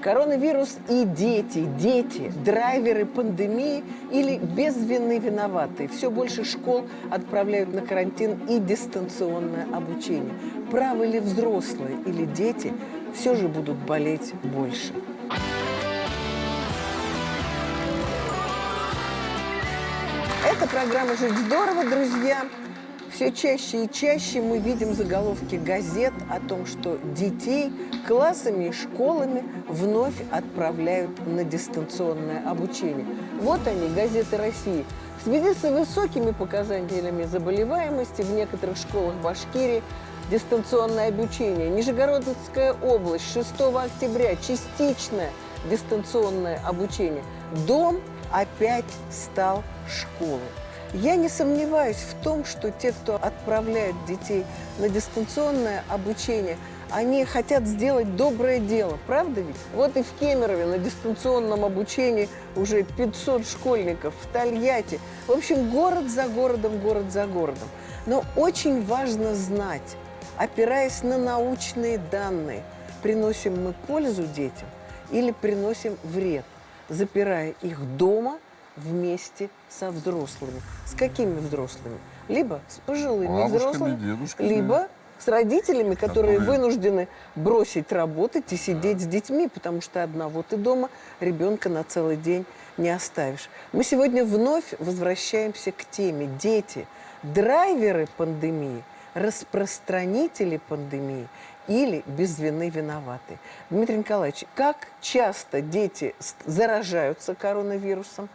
Коронавирус и дети, драйверы пандемии или без вины виноватые. Все больше школ отправляют на карантин и дистанционное обучение. Правы ли взрослые или дети все же будут болеть больше? Это программа «Жить здорово», друзья. Все чаще и чаще мы видим заголовки газет о том, что детей классами и школами вновь отправляют на дистанционное обучение. Вот они, газеты России. В связи с высокими показателями заболеваемости в некоторых школах Башкирии дистанционное обучение. Нижегородская область, 6 октября, частичное дистанционное обучение. Дом опять стал школой. Я не сомневаюсь в том, что те, кто отправляет детей на дистанционное обучение, они хотят сделать доброе дело, правда ведь? Вот и в Кемерове на дистанционном обучении уже 500 школьников, в Тольятти. В общем, город за городом, город за городом. Но очень важно знать, опираясь на научные данные, приносим мы пользу детям или приносим вред, запирая их дома вместе со взрослыми. С какими взрослыми? Либо с пожилыми взрослыми, дедушками, либо с родителями, которые вынуждены бросить работать и сидеть с детьми, потому что одного ты дома ребенка на целый день не оставишь. Мы сегодня вновь возвращаемся к теме «Дети. Драйверы пандемии, распространители пандемии или без вины виноваты». Дмитрий Николаевич, как часто дети заражаются коронавирусом?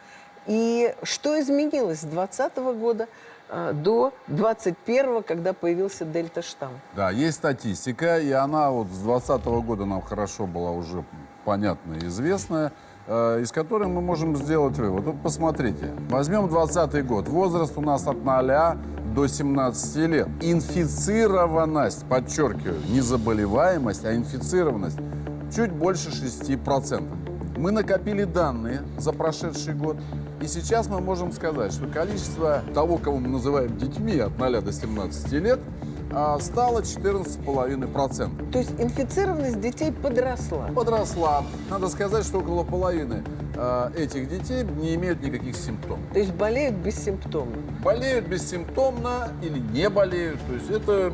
И что изменилось с 2020 года до 2021, когда появился дельта-штамм? Да, есть статистика, и она вот с 2020 года нам хорошо была уже понятна и известная, из которой мы можем сделать вывод. Вот посмотрите, возьмем 2020 год. Возраст у нас от 0 до 17 лет. Инфицированность, подчеркиваю, не заболеваемость, а инфицированность чуть больше 6%. Мы накопили данные за прошедший год, и сейчас мы можем сказать, что количество того, кого мы называем детьми от 0 до 17 лет, стало 14,5%. То есть инфицированность детей подросла? Подросла. Надо сказать, что около половины этих детей не имеют никаких симптомов. То есть болеют бессимптомно? Болеют бессимптомно или не болеют. То есть это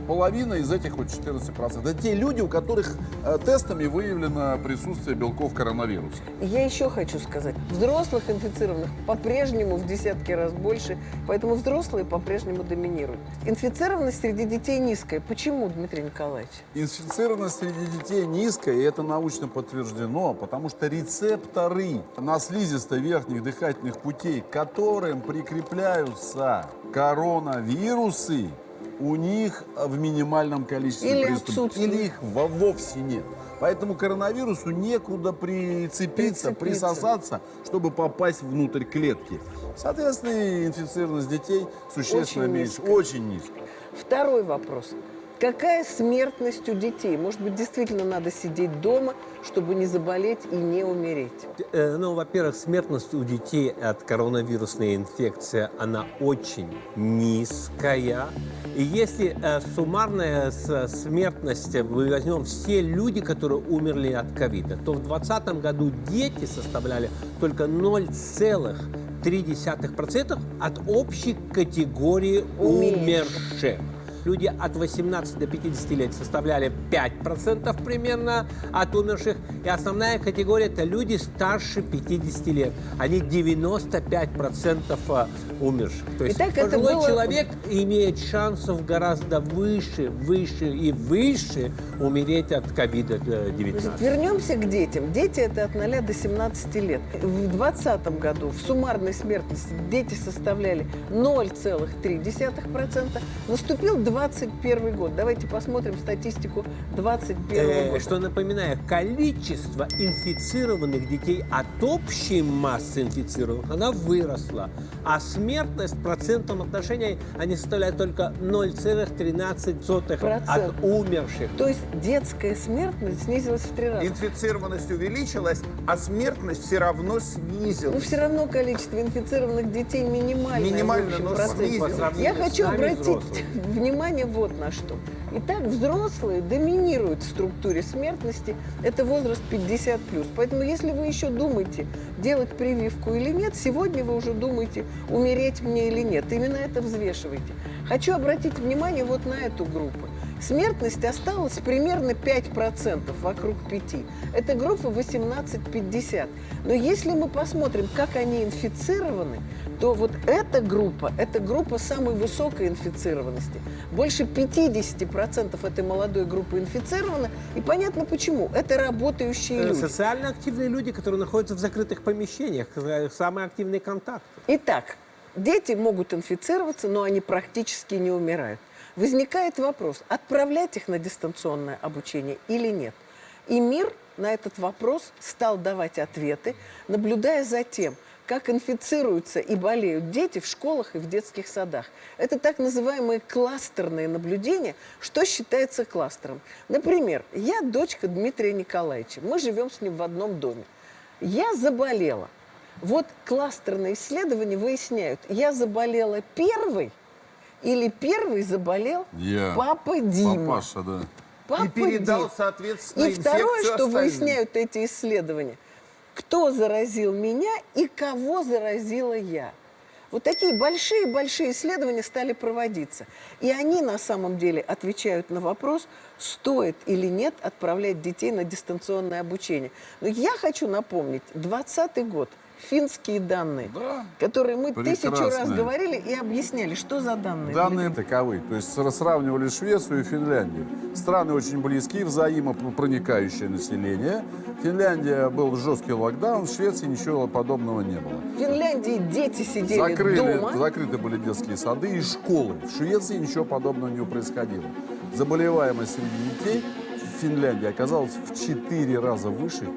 половина из этих вот 14%. Это те люди, у которых тестами выявлено присутствие белков коронавируса. Я еще хочу сказать, взрослых инфицированных по-прежнему в десятки раз больше, поэтому взрослые по-прежнему доминируют. Инфицированность среди детей низкая. Почему, Дмитрий Николаевич? Инфицированность среди детей низкая, и это научно подтверждено, потому что рецепторы на слизистой верхних дыхательных путей, к которым прикрепляются коронавирусы, у них в минимальном количестве присутствует. Или их вовсе нет. Поэтому коронавирусу некуда прицепиться, присосаться, чтобы попасть внутрь клетки. Соответственно, инфицированность детей существенно меньше. Очень низкая. Второй вопрос. Какая смертность у детей? Может быть, действительно надо сидеть дома, чтобы не заболеть и не умереть? Ну, во-первых, смертность у детей от коронавирусной инфекции, она очень низкая. И если суммарная смертность, мы возьмем все люди, которые умерли от ковида, то в 2020 году дети составляли только 0,3% от общей категории умерших. Люди от 18 до 50 лет составляли 5% примерно от умерших. И основная категория – это люди старше 50 лет. Они 95% умерших. То есть пожилой человек имеет шансов гораздо выше и выше умереть от COVID-19. Вернемся к детям. Дети – это от 0 до 17 лет. В 2020 году в суммарной смертности дети составляли 0,3%. Наступил 2021 год. Давайте посмотрим статистику 2021 года. Что напоминаю, количество инфицированных детей от общей массы инфицированных, она выросла. А смертность в процентном отношении, они составляют только 0,13% от умерших. То есть детская смертность снизилась в 3 раза. Инфицированность увеличилась, а смертность все равно снизилась. Но все равно количество инфицированных детей минимальное. Минимально, в общем но проценте. снизилось. Я хочу обратить взрослыми. внимание вот на что. Итак, взрослые доминируют в структуре смертности. Это возраст 50+. Поэтому, если вы еще думаете, делать прививку или нет, сегодня вы уже думаете, умереть мне или нет. Именно это взвешивайте. Хочу обратить внимание вот на эту группу. Смертность осталась примерно 5%, вокруг 5%. Это группа 18-50. Но если мы посмотрим, как они инфицированы, то вот эта группа самой высокой инфицированности. Больше 50% этой молодой группы инфицировано. И понятно почему. Это работающие люди. Социально активные люди, которые находятся в закрытых помещениях, самый активный контакт. Итак, дети могут инфицироваться, но они практически не умирают. Возникает вопрос, отправлять их на дистанционное обучение или нет. И мир на этот вопрос стал давать ответы, наблюдая за тем, как инфицируются и болеют дети в школах и в детских садах. Это так называемые кластерные наблюдения. Что считается кластером? Например, я дочка Дмитрия Николаевича. Мы живем с ним в одном доме. Я заболела. Вот кластерные исследования выясняют, я заболела первой или первый заболел папа Дима. Папаша, да. Папа И передал, Дима. соответственно, И второе, инфекцию что остальным. выясняют эти исследования, кто заразил меня и кого заразила я. Вот такие большие-большие исследования стали проводиться. И они на самом деле отвечают на вопрос, стоит или нет отправлять детей на дистанционное обучение. Но я хочу напомнить, 2020 год, финские данные, Да. которые мы тысячу раз Прекрасные. говорили и объясняли, что за данные. Данные таковы. То есть сравнивали Швецию и Финляндию. Страны очень близкие, взаимопроникающее население. В Финляндии был жесткий локдаун, в Швеции ничего подобного не было. В Финляндии дети сидели дома. Закрыты были детские сады и школы. В Швеции ничего подобного не происходило. Заболеваемость среди детей в Финляндии оказалась в 4 раза выше,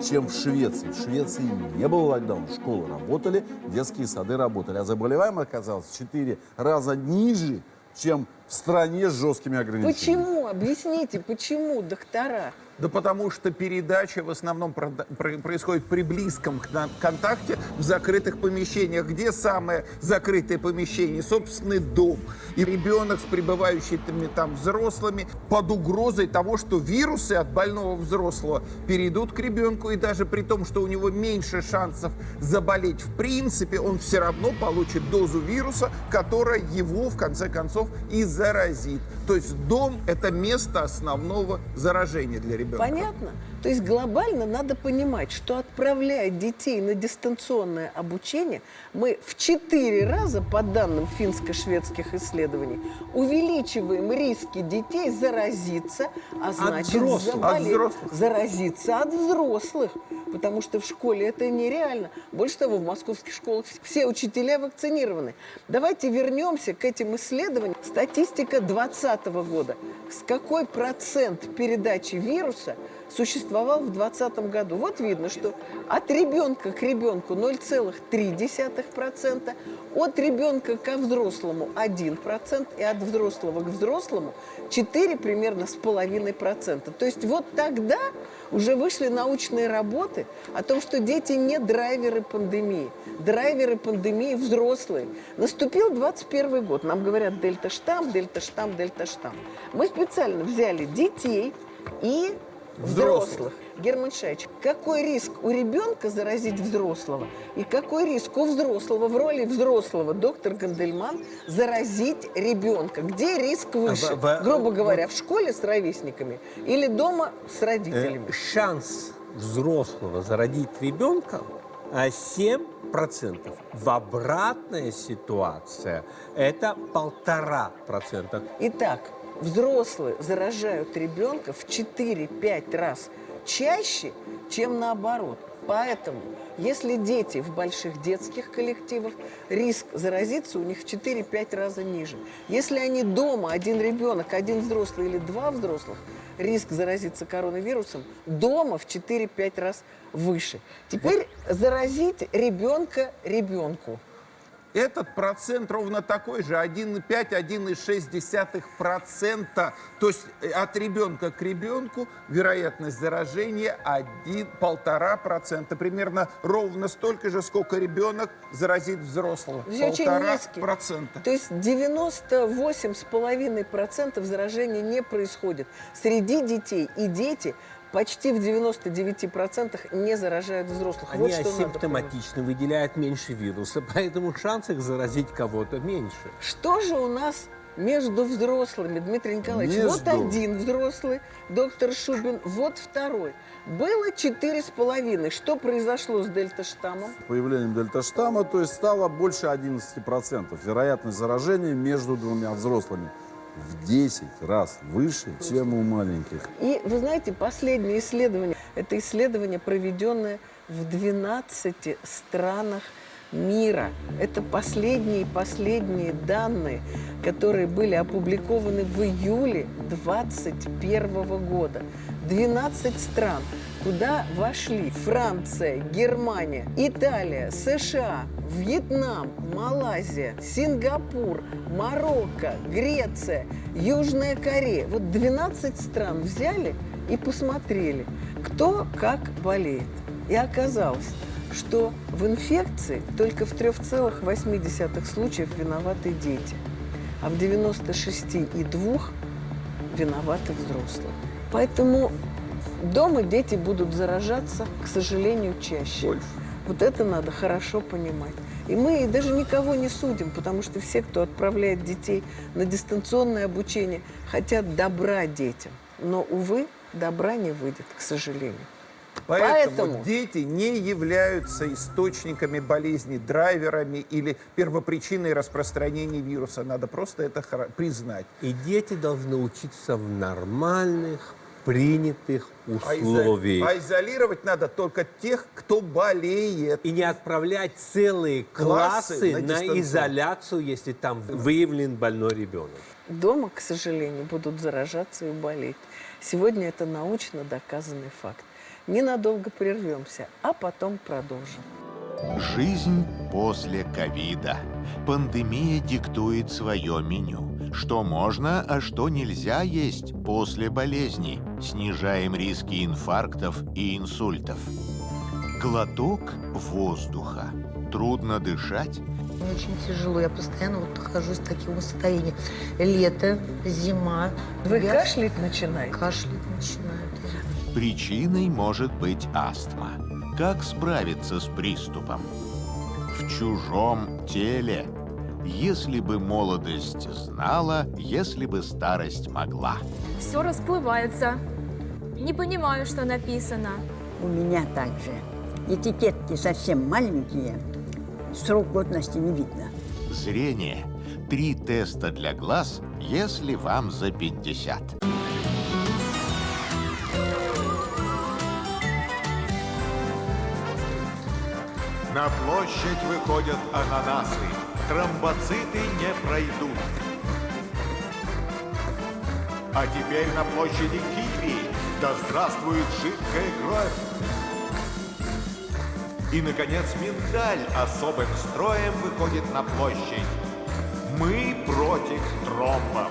чем в Швеции. В Швеции не было локдауна, школы работали, детские сады работали. А заболеваемость оказалась в 4 раза ниже, чем в стране с жесткими ограничениями. Почему? Объясните, почему, доктора? Да потому что передача в основном происходит при близком контакте в закрытых помещениях. Где самое закрытое помещение? Собственный дом. И ребенок с пребывающими там взрослыми под угрозой того, что вирусы от больного взрослого перейдут к ребенку. И даже при том, что у него меньше шансов заболеть в принципе, он все равно получит дозу вируса, которая его в конце концов и заразит. То есть дом – это место основного заражения для ребенка. Понятно? То есть глобально надо понимать, что отправляя детей на дистанционное обучение, мы в 4 раза, по данным финско-шведских исследований, увеличиваем риски детей заразиться, а значит взрослых. заболеть. От взрослых. Заразиться от взрослых. Потому что в школе это нереально. Больше того, в московских школах все учителя вакцинированы. Давайте вернемся к этим исследованиям. Статистика 2020 года. С какой процент передачи вируса существовал в 2020 году? Вот видно, что от ребенка к ребенку 0,3%, от ребенка ко взрослому 1%, и от взрослого к взрослому 4 примерно с половиной процента. То есть вот тогда уже вышли научные работы о том, что дети не драйверы пандемии. Драйверы пандемии взрослые. Наступил 21 год. Нам говорят дельта-штамм, дельта-штамм, дельта-штамм. Мы специально взяли детей и взрослых. Герман Шаич, какой риск у ребенка заразить взрослого и какой риск у взрослого в роли взрослого, доктор Гандельман, заразить ребенка? Где риск выше? Грубо говоря, в школе с ровесниками или дома с родителями? Шанс взрослого зародить ребенка 7%. В обратная ситуация это 1,5%. Итак, взрослые заражают ребенка в 4-5 раз чаще, чем наоборот. Поэтому, если дети в больших детских коллективах, риск заразиться у них в 4-5 раза ниже. Если они дома, один ребенок, один взрослый или два взрослых, риск заразиться коронавирусом дома в 4-5 раз выше. Теперь заразить ребенка ребенку. этот процент ровно такой же, 1,5–1,6%. То есть от ребенка к ребенку вероятность заражения 1–1,5%. Примерно ровно столько же, сколько ребенок заразит взрослого. Все очень низкий. 1,5%. То есть 98,5% заражения не происходит среди детей. И дети почти в 99% не заражают взрослых. Они Вот что надо понимать. асимптоматично выделяют меньше вируса, поэтому шанс их заразить кого-то меньше. Что же у нас между взрослыми, Дмитрий Николаевич? Вот Между. один взрослый, доктор Шубин, вот второй. Было 4,5. Что произошло с дельта-штаммом? С появлением дельта-штамма, то есть стало больше 11%. Вероятность заражения между двумя взрослыми в 10 раз выше, чем у маленьких. И вы знаете, последнее исследование, это исследование, проведенное в 12 странах мира. Это последние данные, которые были опубликованы в июле 2021 года. 12 стран, куда вошли Франция, Германия, Италия, США, Вьетнам, Малайзия, Сингапур, Марокко, Греция, Южная Корея. Вот 12 стран взяли и посмотрели, кто как болеет. И оказалось, что в инфекции только в 3,8 случаев виноваты дети, а в 96,2 виноваты взрослые. Поэтому дома дети будут заражаться, к сожалению, чаще. Больше. Вот это надо хорошо понимать. И мы даже никого не судим, потому что все, кто отправляет детей на дистанционное обучение, хотят добра детям. Но, увы, добра не выйдет, к сожалению. Поэтому дети не являются источниками болезни, драйверами или первопричиной распространения вируса. Надо просто это признать. И дети должны учиться в нормальных, принятых условиях. А изолировать надо только тех, кто болеет. И не отправлять целые классы на на дистанционку. изоляцию, если там выявлен больной ребенок. Дома, к сожалению, будут заражаться и болеть. Сегодня это научно доказанный факт. Ненадолго прервемся, а потом продолжим. Жизнь после ковида. Пандемия диктует свое меню. Что можно, а что нельзя есть после болезни. Снижаем риски инфарктов и инсультов. Глоток воздуха. Трудно дышать? Очень тяжело. Я постоянно вот нахожусь в таком состоянии. Лето, зима. Вы Я кашлять начинаете? Кашлять начинаю. Причиной может быть астма. Как справиться с приступом? В чужом теле. Если бы молодость знала, если бы старость могла. Все расплывается. Не понимаю, что написано. У меня также. Этикетки совсем маленькие, срок годности не видно. Зрение. 3 теста для глаз, если вам за 50. На площадь выходят ананасы. Тромбоциты не пройдут. А теперь на площади киви. Да здравствует жидкая кровь. И, наконец, миндаль особым строем выходит на площадь. Мы против тромбов.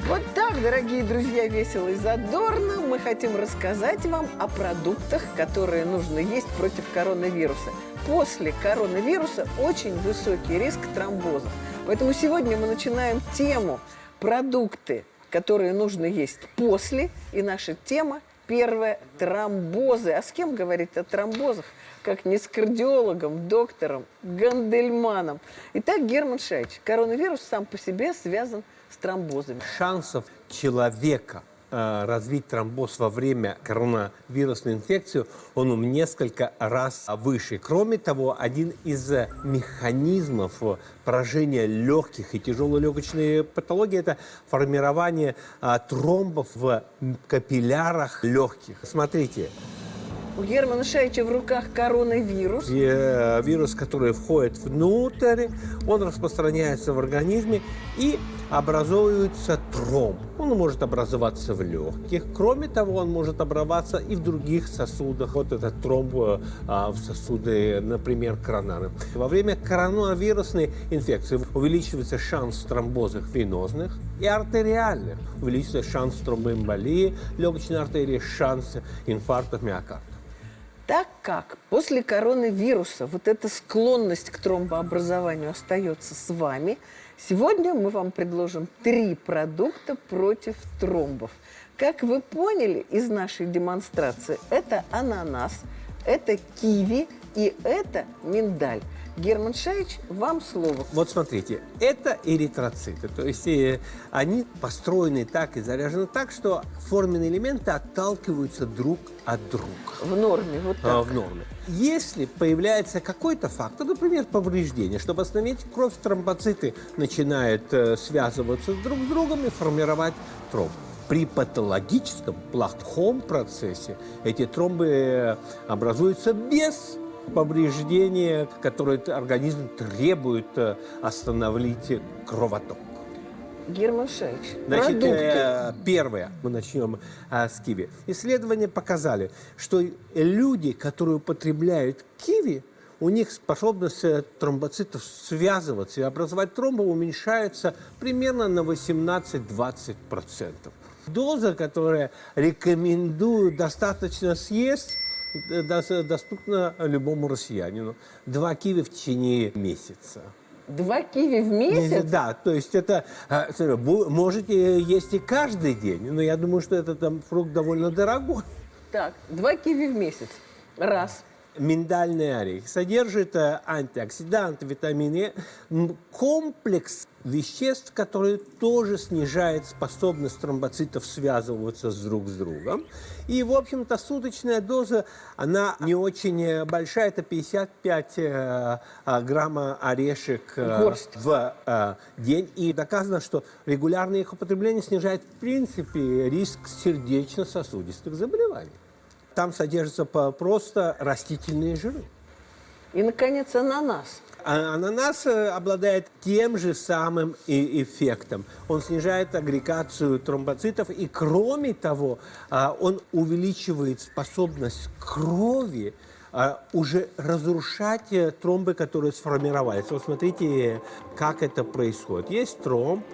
Вот так, дорогие друзья, весело и задорно мы хотим рассказать вам о продуктах, которые нужно есть против коронавируса. После коронавируса очень высокий риск тромбоза. Поэтому сегодня мы начинаем тему «Продукты, которые нужно есть после». И наша тема первая – тромбозы. А с кем говорить о тромбозах? Как не с кардиологом, доктором, Гандельманом. Итак, Герман Шаич, коронавирус сам по себе связан с тромбозами. Шансов человека развить тромбоз во время коронавирусной инфекции, он в несколько раз выше. Кроме того, один из механизмов поражения легких и тяжелой легочной патологии – это формирование тромбов в капиллярах легких. Смотрите. У Германа Шаича в руках коронавирус. Вирус, который входит внутрь, он распространяется в организме и образуется тромб. Он может образоваться в легких. Кроме того, он может образоваться и в других сосудах. Вот этот тромб в сосуды, например, коронарных. Во время коронавирусной инфекции увеличивается шанс тромбозов венозных и артериальных. Увеличивается шанс тромбоэмболии легочной артерии, шанс инфарктов миокарда. Так как после коронавируса вот эта склонность к тромбообразованию остается с вами, сегодня мы вам предложим 3 продукта против тромбов. Как вы поняли из нашей демонстрации, это ананас, это киви и это миндаль. Герман Шаич, вам слово. Вот смотрите, это эритроциты, то есть они построены так и заряжены так, что форменные элементы отталкиваются друг от друга. В норме, вот так. В норме. Если появляется какой-то фактор, например, повреждение, чтобы остановить кровь, тромбоциты начинают связываться друг с другом и формировать тромб. При патологическом, плохом процессе эти тромбы образуются без повреждения, которые организм требует остановить кровоток. Герман Шаич, Значит, продукты. первое, мы начнем с киви. Исследования показали, что люди, которые употребляют киви, у них способность тромбоцитов связываться и образовать тромбы уменьшается примерно на 18-20%. Доза, которую рекомендую достаточно съесть, доступна любому россиянину. 2 киви в течение месяца. 2 киви в месяц? Да, то есть это можете есть и каждый день, но я думаю, что этот фрукт довольно дорогой. Так, 2 киви в месяц. Раз. Миндальный орех содержит антиоксиданты, витамины, комплекс веществ, которые тоже снижает способность тромбоцитов связываться друг с другом. И, в общем-то, суточная доза, она не очень большая, это 55 грамма орешек в день. И доказано, что регулярное их употребление снижает, в принципе, риск сердечно-сосудистых заболеваний. Там содержатся просто растительные жиры. И, наконец, ананас. Ананас обладает тем же самым эффектом. Он снижает агрегацию тромбоцитов, и, кроме того, он увеличивает способность крови уже разрушать тромбы, которые сформировались. Вот смотрите, как это происходит. Есть тромб,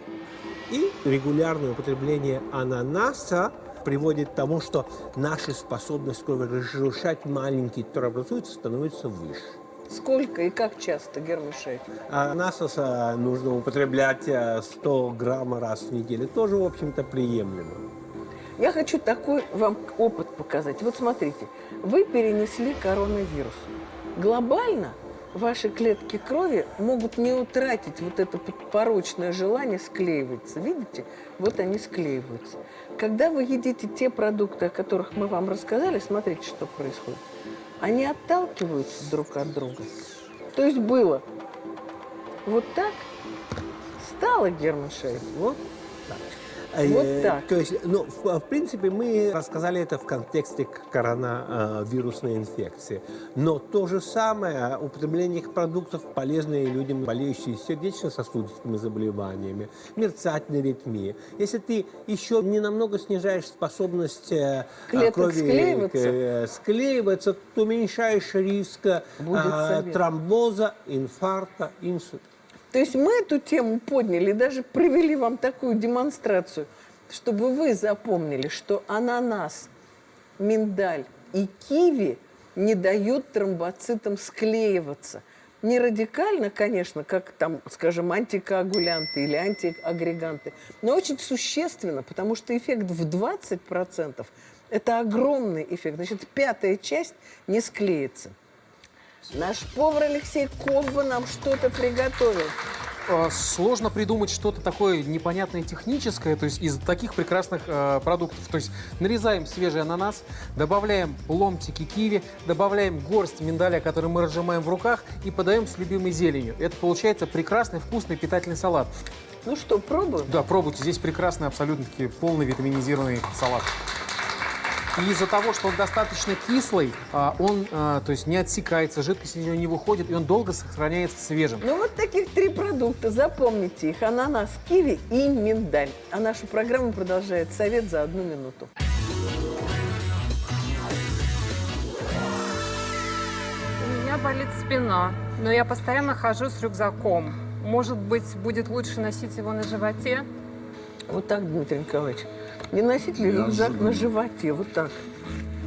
и регулярное употребление ананаса приводит к тому, что наша способность крови разрушать маленькие тромбоциты становится выше. Сколько и как часто, Герман Шаич? Ананаса нужно употреблять 100 грамм раз в неделю. Тоже, в общем-то, приемлемо. Я хочу такой вам опыт показать. Вот смотрите, вы перенесли коронавирус. Глобально ваши клетки крови могут не утратить вот это порочное желание склеиваться. Видите? Вот они склеиваются. Когда вы едите те продукты, о которых мы вам рассказали, смотрите, что происходит. Они отталкиваются друг от друга. То есть было вот так, стало, Герман Шаич. Вот так. Вот так. То есть, ну, в принципе, мы рассказали это в контексте коронавирусной инфекции. Но то же самое употребление их продуктов полезно и людям, болеющим сердечно-сосудистыми заболеваниями, мерцательной аритмией. Если ты еще не намного снижаешь способность крови склеиваться, то уменьшаешь риск тромбоза, инфаркта, инсульта. То есть мы эту тему подняли, даже провели вам такую демонстрацию, чтобы вы запомнили, что ананас, миндаль и киви не дают тромбоцитам склеиваться. Не радикально, конечно, как там, скажем, антикоагулянты или антиагреганты, но очень существенно, потому что эффект в 20% – это огромный эффект. Значит, 5-я часть не склеится. Наш повар Алексей Кобба нам что-то приготовил. Сложно придумать что-то такое непонятное техническое, то есть из таких прекрасных продуктов. То есть нарезаем свежий ананас, добавляем ломтики киви, добавляем горсть миндаля, который мы разжимаем в руках, и подаем с любимой зеленью. Это получается прекрасный, вкусный, питательный салат. Ну что, пробуем? Да, пробуйте. Здесь прекрасный, абсолютно полный витаминизированный салат. И из-за того, что он достаточно кислый, он то есть не отсекается, жидкость из него не выходит, и он долго сохраняется свежим. Ну вот таких 3 продукта, запомните их: ананас, киви и миндаль. А нашу программу продолжает совет за 1 минуту. У меня болит спина, но я постоянно хожу с рюкзаком. Может быть, будет лучше носить его на животе? Вот так, Дмитрий Николаевич. Не носить ли рюкзак на животе? Вот так.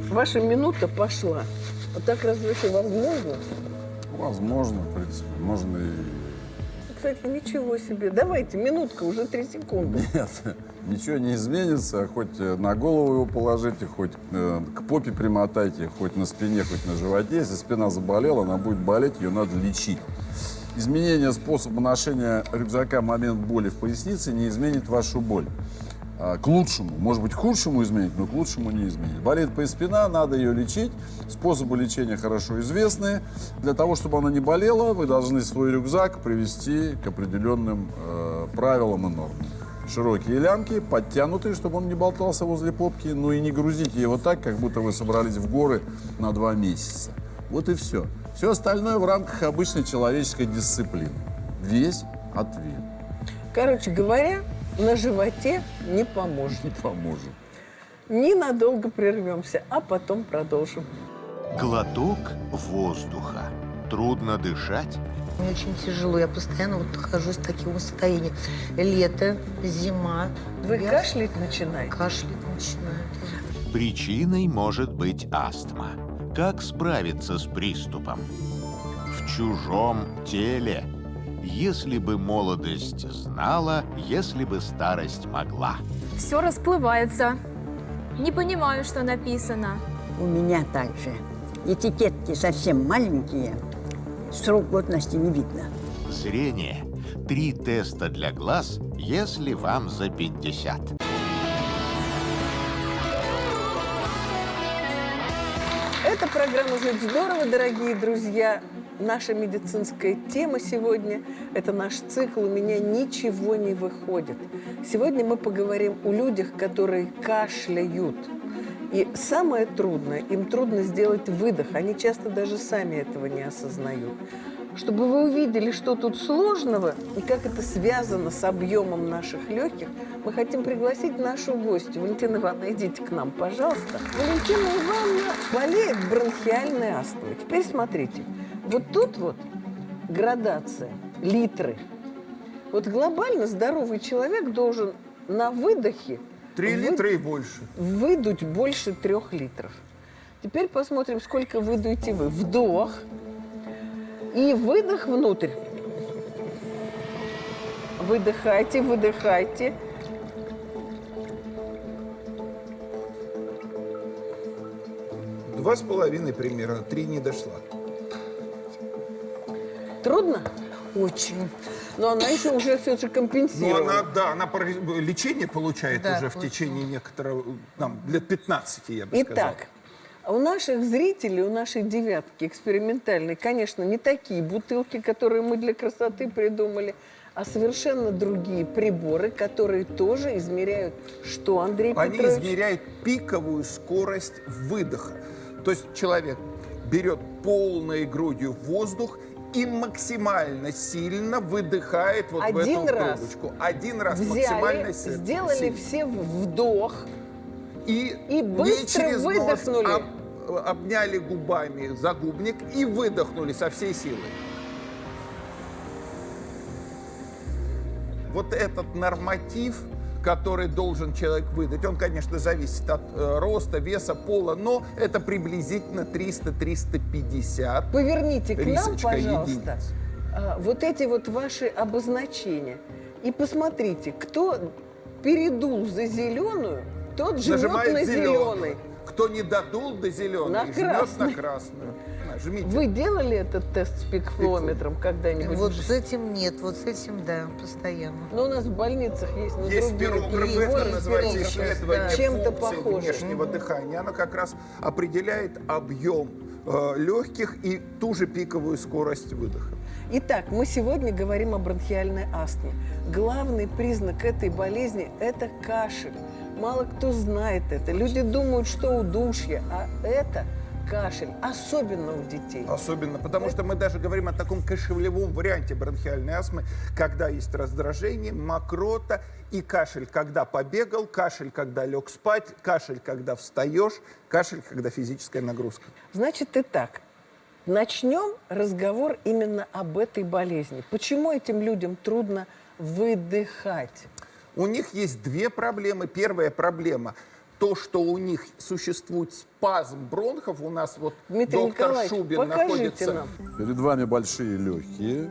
Ваша минута пошла. Вот так разве это возможно? Возможно, в принципе. Можно и... Кстати, ничего себе. Давайте, минутка, уже 3 секунды. Нет, ничего не изменится. Хоть на голову его положите, хоть к попе примотайте, хоть на спине, хоть на животе. Если спина заболела, она будет болеть, ее надо лечить. Изменение способа ношения рюкзака в момент боли в пояснице не изменит вашу боль. К лучшему. Может быть, к худшему изменить, но к лучшему не изменит. Болит спина, надо ее лечить. Способы лечения хорошо известны. Для того, чтобы она не болела, вы должны свой рюкзак привести к определенным правилам и нормам. Широкие лямки, подтянутые, чтобы он не болтался возле попки, ну и не грузите его так, как будто вы собрались в горы на 2 месяца. Вот и все. Все остальное в рамках обычной человеческой дисциплины. Весь ответ. Короче говоря, на животе не поможет. Не поможет. Ненадолго прервемся, а потом продолжим. Глоток воздуха. Трудно дышать? Мне очень тяжело, я постоянно вот нахожусь в таком состоянии. Лето, зима. Вы Я кашлять начинаете? кашлять начинаю. Причиной может быть астма. Как справиться с приступом? В чужом теле. Если бы молодость знала, если бы старость могла. Все расплывается. Не понимаю, что написано. У меня также. Этикетки совсем маленькие, срок годности не видно. Зрение. 3 теста для глаз, если вам за 50. Это программа «Жить здорово», дорогие друзья. Наша медицинская тема сегодня – это наш цикл «У меня ничего не выходит». Сегодня мы поговорим о людях, которые кашляют. И самое трудное, им трудно сделать выдох. Они часто даже сами этого не осознают. Чтобы вы увидели, что тут сложного и как это связано с объемом наших легких, мы хотим пригласить нашу гостью. Валентина Ивановна, идите к нам, пожалуйста. Валентина Ивановна болеет бронхиальной астмой. Теперь смотрите. Вот тут вот градация, литры. Вот глобально здоровый человек должен на выдохе 3 литра и больше. выдуть больше 3 литров. Теперь посмотрим, сколько выдуете вы. Вдох и выдох внутрь. Выдыхайте, выдыхайте. Два с половиной примерно, 3 не дошла. Трудно? Очень. Но она еще уже все же Ну, компенсировала. она лечение получает Да, уже в течение некоторого, лет 15, я бы сказал. Итак, у наших зрителей, у нашей девятки экспериментальной, конечно, не такие бутылки, которые мы для красоты придумали, а совершенно другие приборы, которые тоже измеряют, что, Андрей Они Петрович? измеряют пиковую скорость выдоха. То есть человек берет полной грудью воздух и максимально сильно выдыхает вот в Один эту раз трубочку. Один раз Взяли, максимально сделали сильно. все вдох. И и быстро не через нос, выдохнули. обняли губами загубник и выдохнули со всей силой. Вот этот норматив, который должен человек выдать, он, конечно, зависит от роста, веса, пола, но это приблизительно 300-350. Поверните к нам, Рисочка, пожалуйста, единица. вот эти вот ваши обозначения. И посмотрите, кто передул за зеленую, тот живет Нажимает на зеленый. Кто не додул до зеленой, На жмет красный. на красную. Жмите. Вы делали этот тест с пикфлометром когда-нибудь? Вот с этим нет, вот с этим да, постоянно. Но у нас в больницах есть, но Есть другие. спирограф, Есть это называется спирограф, исследование да. Чем-то функции похоже. внешнего дыхания. Оно как раз определяет объем легких и ту же пиковую скорость выдоха. Итак, мы сегодня говорим о бронхиальной астме. Главный признак этой болезни – это кашель. Мало кто знает это. Люди думают, что удушье, а это кашель, особенно у детей. Особенно, потому что мы даже говорим о таком кашелевом варианте бронхиальной астмы, когда есть раздражение, мокрота и кашель, когда побегал, кашель, когда лег спать, кашель, когда встаешь, кашель, когда физическая нагрузка. Значит, итак, начнем разговор именно об этой болезни. Почему этим людям трудно выдыхать? У них есть две проблемы. Первая проблема – то, что у них существует спазм бронхов. У нас вот Дмитрий доктор Николаевич, Шубин покажите находится... нам. Перед вами большие легкие,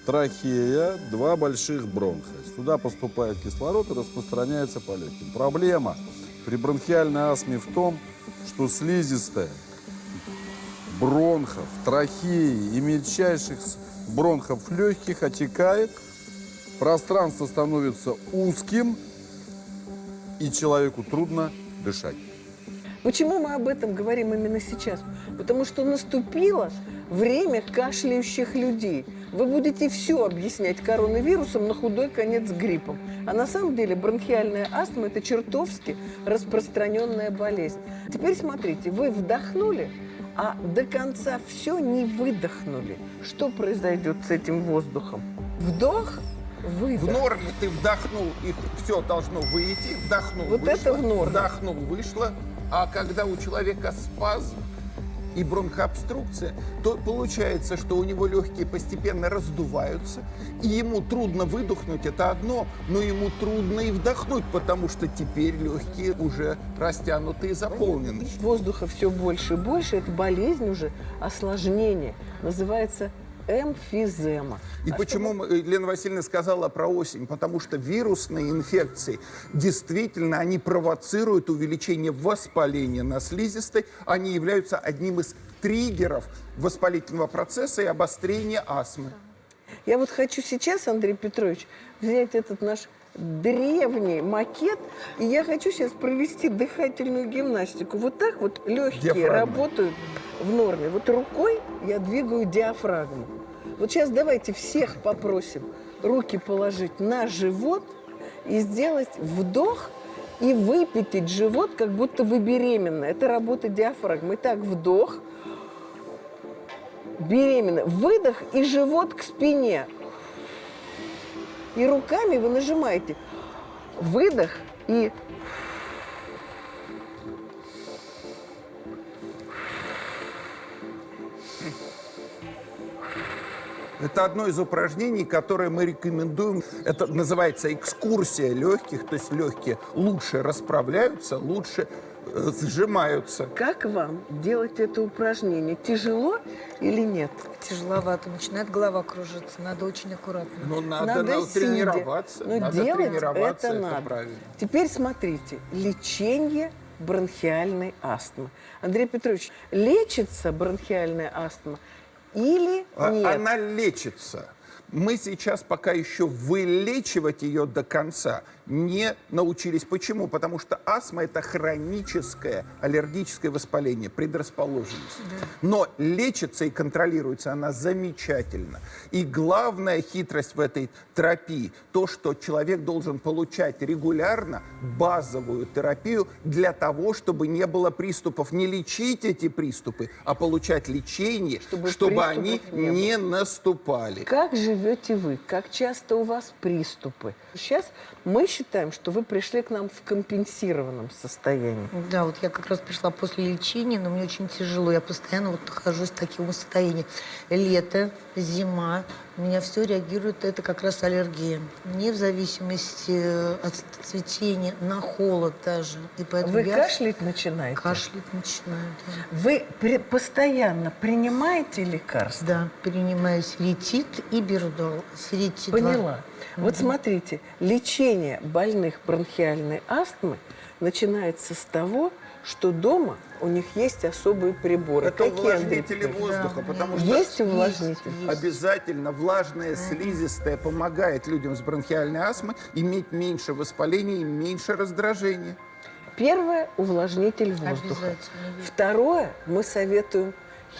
трахея, два больших бронха. Сюда поступает кислород и распространяется по легким. Проблема при бронхиальной астме в том, что слизистая бронхов, трахеи и мельчайших бронхов легких отекает, пространство становится узким, и человеку трудно дышать. Почему мы об этом говорим именно сейчас? Потому что наступило время кашляющих людей. Вы будете все объяснять коронавирусом, на худой конец гриппом. А на самом деле бронхиальная астма – это чертовски распространенная болезнь. Теперь смотрите, вы вдохнули, а до конца все не выдохнули. Что произойдет с этим воздухом? Вдох, выдох. В норме ты вдохнул, и все должно выйти, вдохнул, Вот вышло, это в норме. вдохнул, вышло. А когда у человека спазм и бронхообструкция, то получается, что у него легкие постепенно раздуваются, и ему трудно выдохнуть, это одно, но ему трудно и вдохнуть, потому что теперь легкие уже растянуты и заполнены. Воздуха все больше и больше. Это болезнь уже, осложнение. Называется эмфизема. И почему Елена Васильевна сказала про осень? Потому что вирусные инфекции действительно, они провоцируют увеличение воспаления на слизистой. Они являются одним из триггеров воспалительного процесса и обострения астмы. Я вот хочу сейчас, Андрей Петрович, взять этот наш древний макет, и я хочу сейчас провести дыхательную гимнастику. Вот так вот легкие Диафрагма. работают в норме. Вот рукой я двигаю диафрагму. Вот сейчас давайте всех попросим руки положить на живот и сделать вдох и выпятить живот, как будто вы беременны. Это работа диафрагмы. Итак, вдох, беременна, выдох и живот к спине. И руками вы нажимаете выдох и Это одно из упражнений, которое мы рекомендуем. Это называется экскурсия легких, то есть легкие лучше расправляются, лучше сжимаются. как вам делать это упражнение? Тяжело или нет? Тяжеловато, начинает голова кружиться, надо очень аккуратно. Но надо сидя. тренироваться. Но надо делать тренироваться, это надо. правильно. Теперь смотрите, лечение бронхиальной астмы. Андрей Петрович, лечится бронхиальная астма или нет? Она лечится. Мы сейчас пока еще вылечивать ее до конца не научились. Почему? Потому что астма – это хроническое аллергическое воспаление, предрасположенность. Но лечится и контролируется она замечательно. И главная хитрость в этой терапии – то, что человек должен получать регулярно базовую терапию для того, чтобы не было приступов. Не лечить эти приступы, а получать лечение, чтобы они приступов не было. не наступали. Как живете вы? Как часто у вас приступы? Сейчас мы считаем, что вы пришли к нам в компенсированном состоянии. Да, вот я как раз пришла после лечения, но мне очень тяжело. Я постоянно вот нахожусь в таком состоянии. Лето, зима, у меня все реагирует, это как раз аллергия. Не в зависимости от цветения, на холод даже. И поэтому Вы я кашлять начинаете? кашлять начинаю, да. Вы постоянно принимаете лекарства? Да, принимаю серетит и бердол. Серетит Поняла. Вот смотрите, лечение больных бронхиальной астмы начинается с того, что дома у них есть особые приборы. Это Какие, Андрей увлажнители Петрович? воздуха, потому что Есть увлажнитель? обязательно влажная слизистая помогает людям с бронхиальной астмой иметь меньше воспаления и меньше раздражения. Первое – увлажнитель воздуха. Обязательно. Второе – мы советуем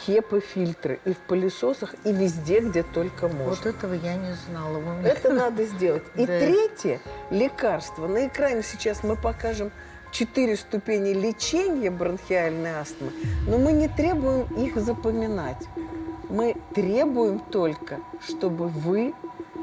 HEPA-фильтры и в пылесосах, и везде, где только можно. Вот этого я не знала. Вы мне- Это надо сделать. И Да. третье лекарство. На экране сейчас мы покажем 4 ступени лечения бронхиальной астмы, но мы не требуем их запоминать. Мы требуем только, чтобы вы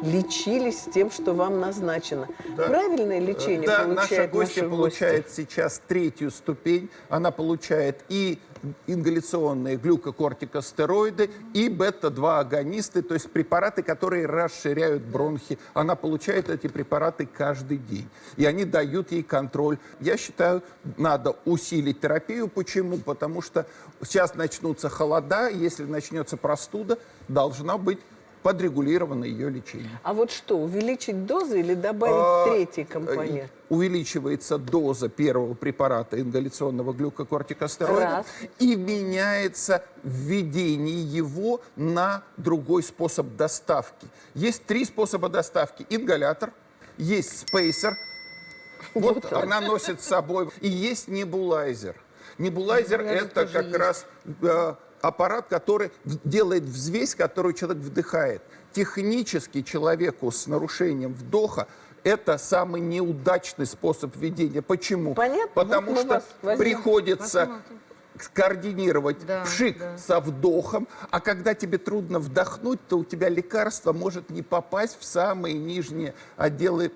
лечились тем, что вам назначено. Да. Правильное лечение Да, получает наша гостья наши получает сейчас 3-ю ступень. Она получает и ингаляционные глюкокортикостероиды, и бета-2 агонисты, то есть препараты, которые расширяют бронхи. Она получает эти препараты каждый день. И они дают ей контроль. Я считаю, надо усилить терапию. Почему? Потому что сейчас начнутся холода, если начнется простуда, должна быть подрегулировано ее лечение. А вот что, увеличить дозы или добавить третий компонент? Увеличивается доза первого препарата ингаляционного глюкокортикостероида Раз. и меняется введение его на другой способ доставки. Есть 3 способа доставки. Ингалятор, есть спейсер, вот она носит с собой, и есть небулайзер. Небулайзер это как раз аппарат, который делает взвесь, которую человек вдыхает. Технически человеку с нарушением вдоха это самый неудачный способ введения. Почему? Понятно. Потому Вот мы что вас возьмем. приходится координировать Да, пшик да. со вдохом, а когда тебе трудно вдохнуть, то у тебя лекарство может не попасть в самые нижние отделы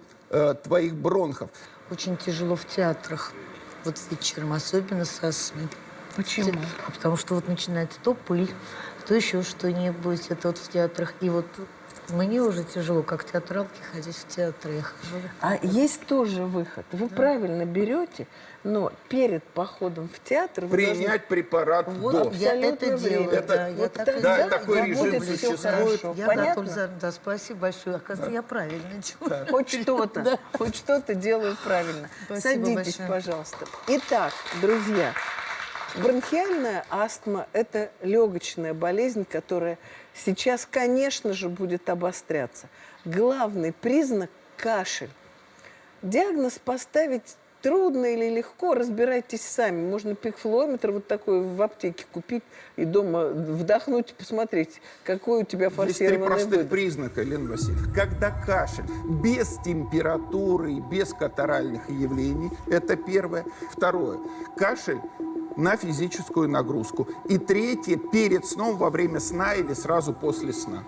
твоих бронхов. Очень тяжело в театрах. Вот вечером, особенно с астмой. Почему? Потому что вот начинается то пыль, то еще что-нибудь. Это вот в театрах. И вот мне уже тяжело, как театралке, ходить в театр. Я хожу. А есть тоже выход. Вы правильно берете, но перед походом в театр вы Принять препарат Вот до. я это Абсолютно делаю, время. да, я Вот так тогда и Да, делаю. такой Я режим буду всё существует. хорошо. Я Понятно? готова, да, спасибо большое. Оказывается, я правильно делаю. Хоть что-то делаю правильно. Спасибо Садитесь, большое. пожалуйста. Итак, друзья, бронхиальная астма – это легочная болезнь, которая сейчас, конечно же, будет обостряться. Главный признак – кашель. Диагноз поставить трудно или легко, разбирайтесь сами. Можно пикфлометр вот такой в аптеке купить и дома вдохнуть и посмотреть, какой у тебя Есть 3 форсированный простых выдох. признака, Елена Васильевна. Когда кашель без температуры и без катаральных явлений, это первое. Второе, кашель на физическую нагрузку. И третье, перед сном, во время сна или сразу после сна.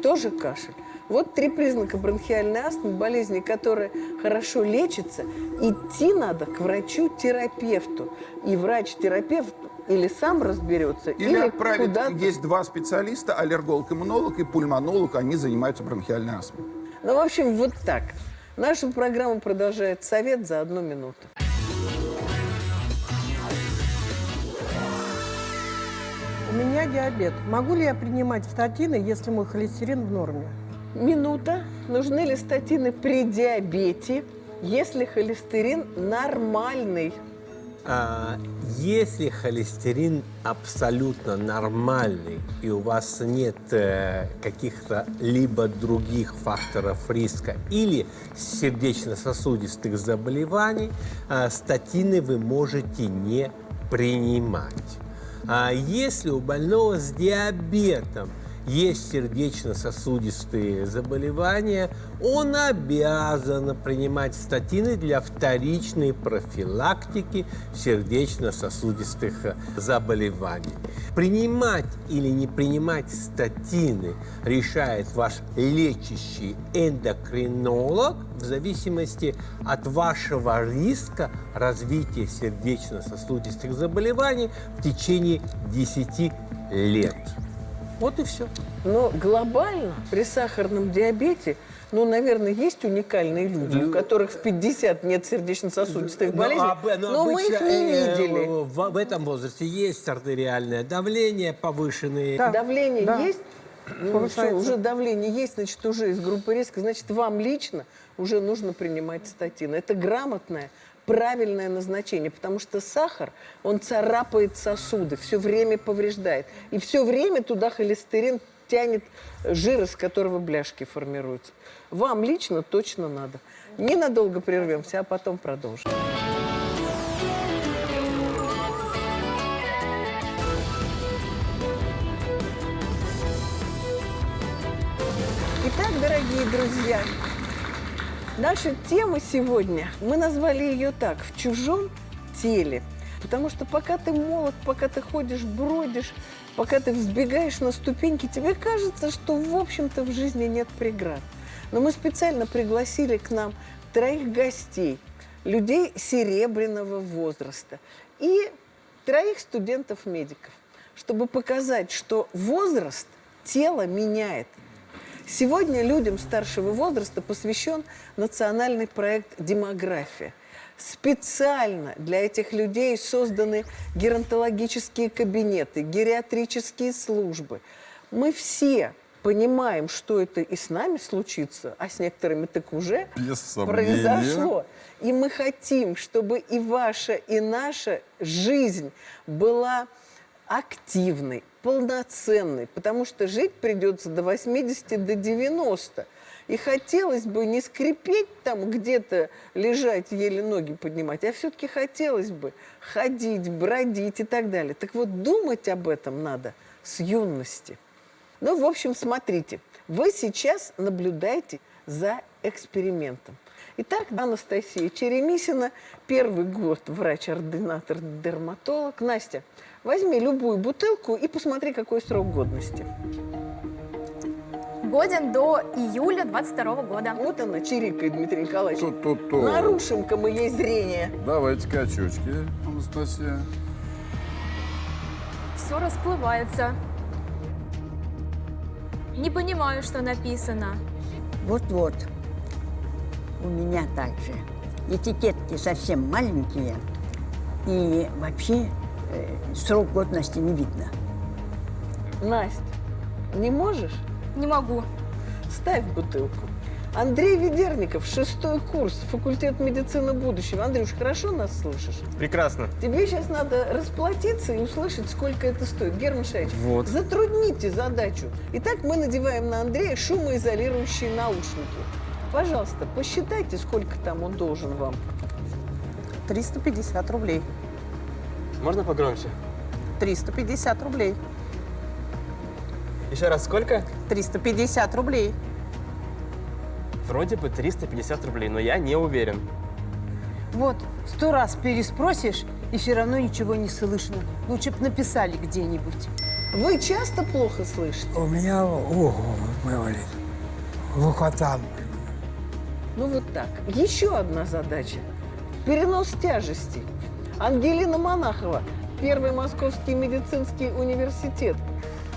Тоже кашель. Вот 3 признака бронхиальной астмы, болезни, которая хорошо лечится. Идти надо к врачу-терапевту. И врач-терапевт или сам разберется, Или отправить, куда-то. есть 2 специалиста, аллерголог-иммунолог и пульмонолог, они занимаются бронхиальной астмой. Ну, в общем, вот так. Наша программа продолжает совет за 1 минуту. У меня диабет. Могу ли я принимать статины, если мой холестерин в норме? Минута. Нужны ли статины при диабете, если холестерин нормальный? Если холестерин абсолютно нормальный и у вас нет каких-то либо других факторов риска или сердечно-сосудистых заболеваний, статины вы можете не принимать. А если у больного с диабетом есть сердечно-сосудистые заболевания, он обязан принимать статины для вторичной профилактики сердечно-сосудистых заболеваний. Принимать или не принимать статины решает ваш лечащий эндокринолог в зависимости от вашего риска развития сердечно-сосудистых заболеваний в течение 10 лет. Вот и все. Но глобально при сахарном диабете, ну, наверное, есть уникальные люди, у которых в 50 нет сердечно-сосудистых болезней, но мы их не видели. В этом возрасте есть артериальное давление, повышенные. Да. Давление Да. есть? Ну, Повышается. что, уже давление есть, значит, уже из группы риска, значит, вам лично уже нужно принимать статины. Это грамотное, правильное назначение, потому что сахар, он царапает сосуды, все время повреждает. И все время туда холестерин тянет жир, из которого бляшки формируются. Вам лично точно надо. Ненадолго прервемся, а потом продолжим. Итак, дорогие друзья, наша тема сегодня, мы назвали ее так, «В чужом теле». Потому что пока ты молод, пока ты ходишь, бродишь, пока ты взбегаешь на ступеньки, тебе кажется, что, в общем-то, в жизни нет преград. Но мы специально пригласили к нам 3 гостей, людей серебряного возраста и 3 студентов-медиков, чтобы показать, что возраст тело меняет. Сегодня людям старшего возраста посвящен национальный проект «Демография». Специально для этих людей созданы геронтологические кабинеты, гериатрические службы. Мы все понимаем, что это и с нами случится, а с некоторыми так уже Без сомнения. произошло. И мы хотим, чтобы и ваша, и наша жизнь была активной, полноценной, потому что жить придется до 80, до 90. И хотелось бы не скрипеть там где-то, лежать, еле ноги поднимать, а все-таки хотелось бы ходить, бродить и так далее. Так вот, думать об этом надо с юности. Ну, в общем, смотрите, вы сейчас наблюдаете за экспериментом. Итак, Анастасия Черемисина, 1-й год врач-ординатор, дерматолог. Настя, возьми любую бутылку и посмотри, какой срок годности. Годен до июля 22 года. Вот она чирикает, Дмитрий Николаевич. Тут-тут-тут. Нарушим-ка мы ей зрение. Давайте-ка очечки, Анастасия. Все расплывается. Не понимаю, что написано. Вот-вот. У меня также. Этикетки совсем маленькие. И вообще срок годности не видно. Настя, не можешь? Не могу. Ставь бутылку. Андрей Ведерников, 6-й курс, факультет медицины будущего. Андрюш, хорошо нас слышишь? Прекрасно. Тебе сейчас надо расплатиться и услышать, сколько это стоит. Герман Шаевич, Вот. затрудните задачу. Итак, мы надеваем на Андрея шумоизолирующие наушники. Пожалуйста, посчитайте, сколько там он должен вам. 350 рублей. Можно погромче? 350 рублей. Еще раз, сколько? 350 рублей. Вроде бы 350 рублей, но я не уверен. Вот, 100 раз переспросишь, и все равно ничего не слышно. Лучше б написали где-нибудь. Вы часто плохо слышите? У меня ухо болит. Глухота. Ну вот так. Еще одна задача. Перенос тяжести. Ангелина Монахова, 1-й Московский медицинский университет.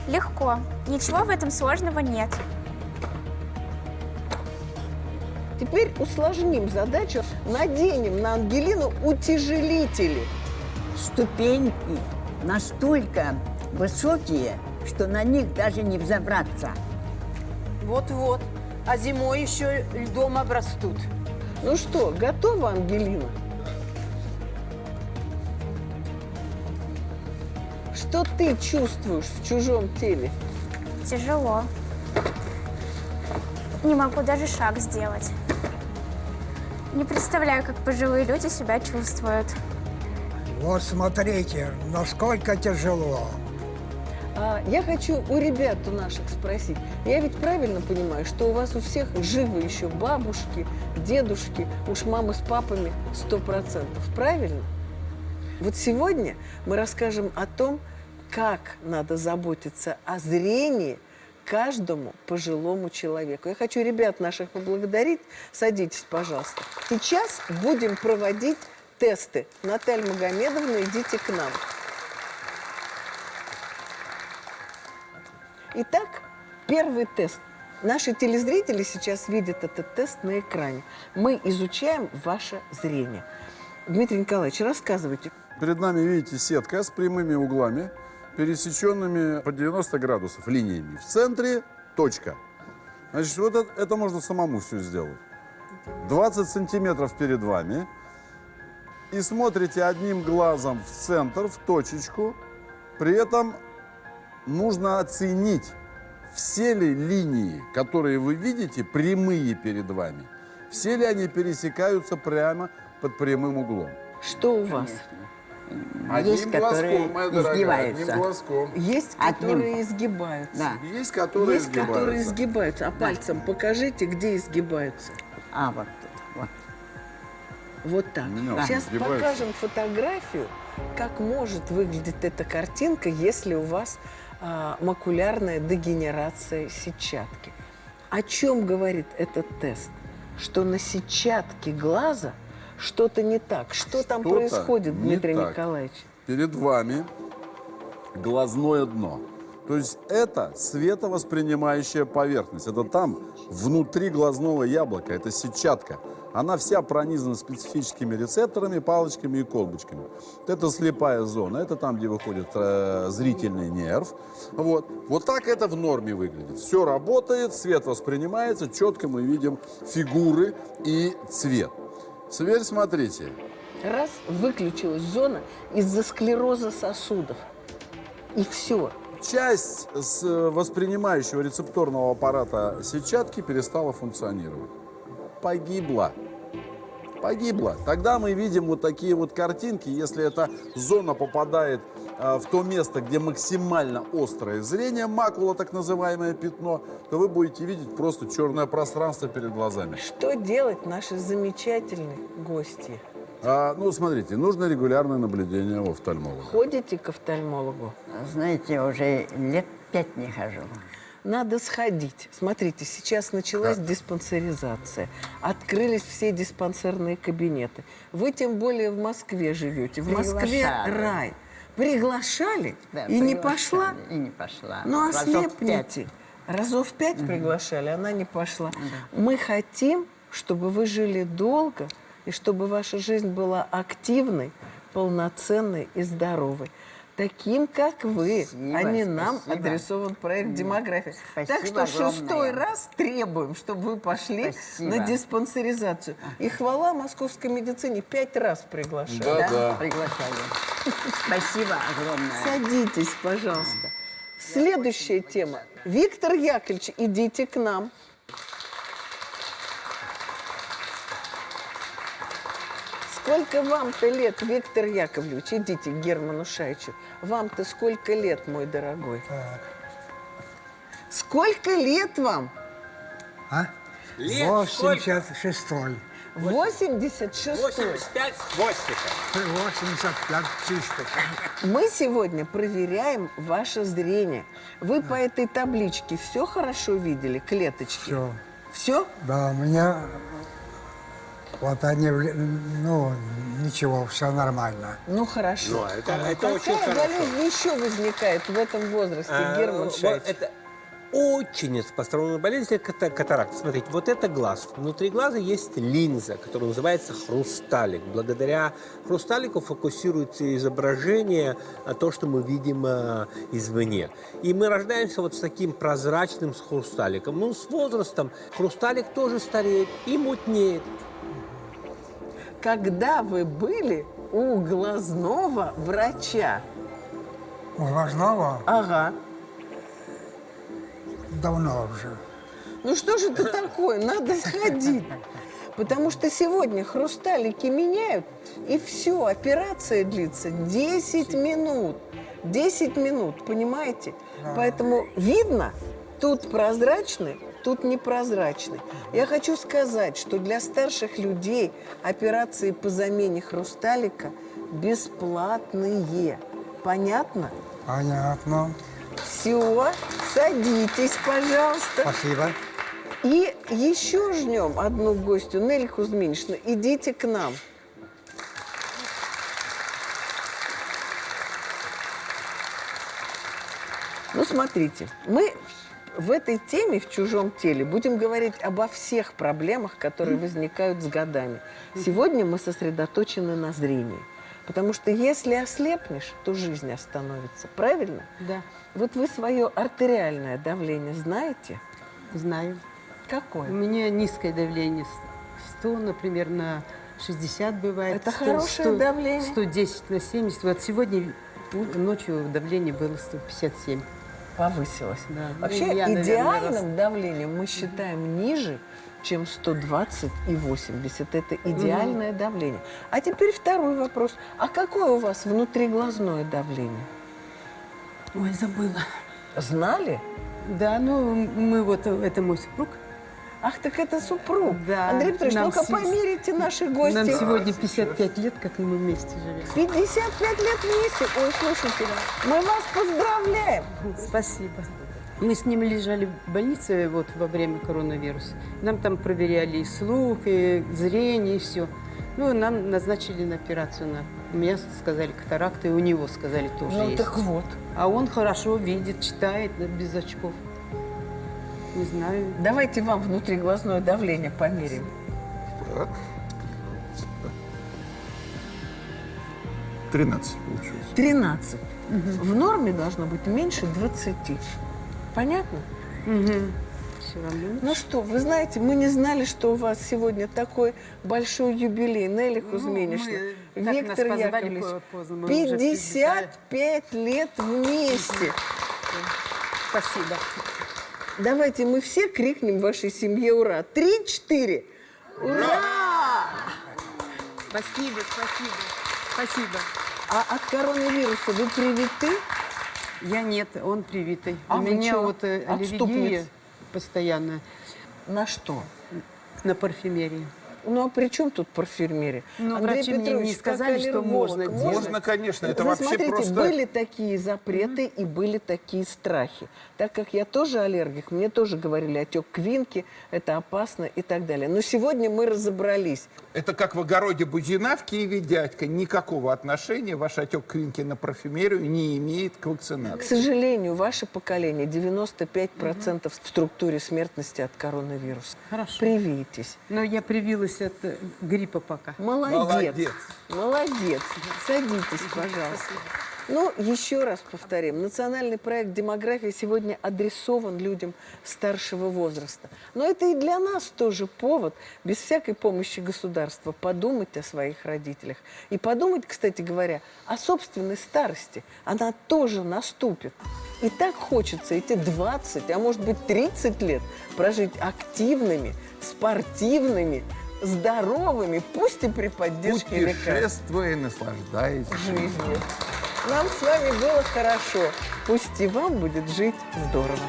Легко. Ничего в этом сложного нет. Теперь усложним задачу. Наденем на Ангелину утяжелители. Ступеньки настолько высокие, что на них даже не взобраться. Вот-вот. А зимой еще льдом обрастут. Ну что, готова, Ангелина? Что ты чувствуешь в чужом теле? Тяжело. Не могу даже шаг сделать. Не представляю, как пожилые люди себя чувствуют. Вот смотрите, насколько тяжело. Я хочу у ребят у наших спросить. Я ведь правильно понимаю, что у вас у всех живы еще бабушки, дедушки, уж мамы с папами 100%. Правильно? Вот сегодня мы расскажем о том, как надо заботиться о зрении каждому пожилому человеку. Я хочу ребят наших поблагодарить. Садитесь, пожалуйста. Сейчас будем проводить тесты. Наталья Магомедовна, идите к нам. Итак, первый тест. Наши телезрители сейчас видят этот тест на экране. Мы изучаем ваше зрение. Дмитрий Николаевич, рассказывайте. Перед нами, видите, сетка с прямыми углами, пересеченными по 90 градусов линиями. В центре точка. Значит, вот это можно самому все сделать. 20 сантиметров перед вами. И смотрите одним глазом в центр, в точечку. При этом нужно оценить, все ли линии, которые вы видите, прямые перед вами. Все ли они пересекаются прямо под прямым углом. Что у вас? Есть, которые издеваются. Есть, которые изгибаются. Да. Есть, которые Есть, которые изгибаются. А пальцем покажите, где изгибаются. А, вот тут, вот. Вот так. Да. Сейчас Изгибаются. покажем фотографию, как может выглядеть эта картинка, если у вас макулярная дегенерация сетчатки. О чем говорит этот тест? Что на сетчатке глаза что-то не так. Что там Что-то происходит, не Дмитрий так. Николаевич? Перед вами глазное дно. То есть это световоспринимающая поверхность. Это там, внутри глазного яблока, это сетчатка. Она вся пронизана специфическими рецепторами, палочками и колбочками. Это слепая зона, это там, где выходит зрительный нерв. Вот так это в норме выглядит. Все работает, свет воспринимается, четко мы видим фигуры и цвет. Теперь смотрите. Раз, выключилась зона из-за склероза сосудов. И все. Часть воспринимающего рецепторного аппарата сетчатки перестала функционировать. Погибла. Тогда мы видим вот такие вот картинки. Если эта зона попадает в то место, где максимально острое зрение, макула, так называемое пятно, то вы будете видеть просто черное пространство перед глазами. Что делать наши замечательные гости? Смотрите, нужно регулярное наблюдение у офтальмолога. Ходите к офтальмологу? Знаете, уже лет 5 не хожу. Надо сходить. Смотрите, сейчас началась диспансеризация. Открылись все диспансерные кабинеты. Вы тем более в Москве живете. В Москве рай. Приглашали? Да, и не пошла? И не пошла. Ну, Разов ослепните. Разов 5 приглашали, она не пошла. Мы хотим, чтобы вы жили долго, и чтобы ваша жизнь была активной, полноценной и здоровой. Таким, как вы, Спасибо, а не нам спасибо. адресован проект «Демография». Спасибо Так что огромное. 6-й раз требуем, чтобы вы пошли Спасибо. на диспансеризацию. И хвала московской медицине, 5 раз приглашали. Да. Приглашали. Спасибо огромное. Садитесь, пожалуйста. Следующая тема. Виктор Яковлевич, идите к нам. Сколько вам-то лет, Виктор Яковлевич? Идите к Герману Шаичу. Вам-то сколько лет, мой дорогой? Так. Сколько лет вам? А? Лет 86-й. 86. 85 с хвостиком. 85 чистых. Мы сегодня проверяем ваше зрение. Вы по этой табличке все хорошо видели, клеточки? Все. Все? Да, у меня вот они, ничего, все нормально. Ну, хорошо. Ну, это очень Какая хорошо. болезнь еще возникает в этом возрасте, Герман Шаич? Это очень распространенная болезнь, это катаракта. Смотрите, вот это глаз. Внутри глаза есть линза, которая называется хрусталик. Благодаря хрусталику фокусируется изображение, то, что мы видим извне. И мы рождаемся вот с таким прозрачным хрусталиком. Ну, с возрастом хрусталик тоже стареет и мутнеет. Когда вы были у глазного врача? У глазного Ага. давно уже. Ну что же это такое? Надо сходить. Потому что сегодня хрусталики меняют, и все, операция длится 10 минут. 10 минут, понимаете? Поэтому видно, тут прозрачный, тут непрозрачный. Я хочу сказать, что для старших людей операции по замене хрусталика бесплатные. Понятно? Понятно. Все, садитесь, пожалуйста. Спасибо. И еще ждем одну гостью. Нелли Кузьминична, идите к нам. Ну, смотрите, мы в этой теме «В чужом теле» будем говорить обо всех проблемах, которые возникают с годами. Сегодня мы сосредоточены на зрении. Потому что если ослепнешь, то жизнь остановится. Правильно? Да. Вот вы свое артериальное давление знаете? Знаю. Какое? У меня низкое давление. 100, например, на 60 бывает. Это хорошее давление? 110 на 70. Вот сегодня ночью давление было 157. Повысилось. Да. Вообще Ну, я, наверное, идеальным давлением мы считаем ниже чем 120 и 80. Это идеальное давление. А теперь второй вопрос. А какое у вас внутриглазное давление? Ой, забыла. Знали? Да, ну, мы вот, это мой супруг. Ах, так это супруг. Да. Андрей Петрович, Нам ну-ка се- померите наши гости. Нам сегодня 55 лет, как мы вместе живем. 55 лет вместе. Ой, слушайте, мы вас поздравляем. Спасибо. Мы с ним лежали в больнице вот во время коронавируса. Нам там проверяли и слух, и зрение, и все. Ну, нам назначили на операцию. У меня сказали катаракта, и у него сказали тоже Ну, есть. так вот. А он хорошо видит, читает без очков. Не знаю. Давайте вам внутриглазное давление померим. Так. 13 получилось. 13. В норме должно быть меньше 20. Понятно? Все равно. Ну что, вы знаете, мы не знали, что у вас сегодня такой большой юбилей. Нелли Кузьминична, мы так Виктор нас позвали Яковлевич. поздно, мы уже 55 лет вместе. Спасибо. Давайте мы все крикнем в вашей семье «Ура!». 3, 4. Ура! Спасибо, спасибо. Спасибо. А от коронавируса вы привиты? Я нет, он привитый. А У вы меня чё, вот аллергия отступница? постоянная На что? на парфюмерии. Ну, а при чем тут парфюмерия? Ну, Андрей врачи мне Петрович, не как сказали, что аллерголог, можно делать. Можно, конечно, это Вы вообще смотрите, просто... были такие запреты и были такие страхи. Так как я тоже аллергик, мне тоже говорили, отек квинки, это опасно и так далее. Но сегодня мы разобрались. Это как в огороде Бузина в Киеве дядька. Никакого отношения ваш отек квинки на парфюмерию не имеет к К вакцинации. сожалению, ваше поколение 95% в структуре смертности от коронавируса. Хорошо. Привейтесь. Но я привилась от гриппа пока. Молодец. Молодец. Садитесь, пожалуйста. Ну, еще раз повторим. Национальный проект «Демография» сегодня адресован людям старшего возраста. Но это и для нас тоже повод, без всякой помощи государства, подумать о своих родителях. И подумать, кстати говоря, о собственной старости. Она тоже наступит. И так хочется эти 20, а может быть 30 лет прожить активными, спортивными, здоровыми, пусть и при поддержке лекарств. Путешествуя и наслаждаясь Жизнью. Нам с вами было хорошо. Пусть и вам будет жить здорово.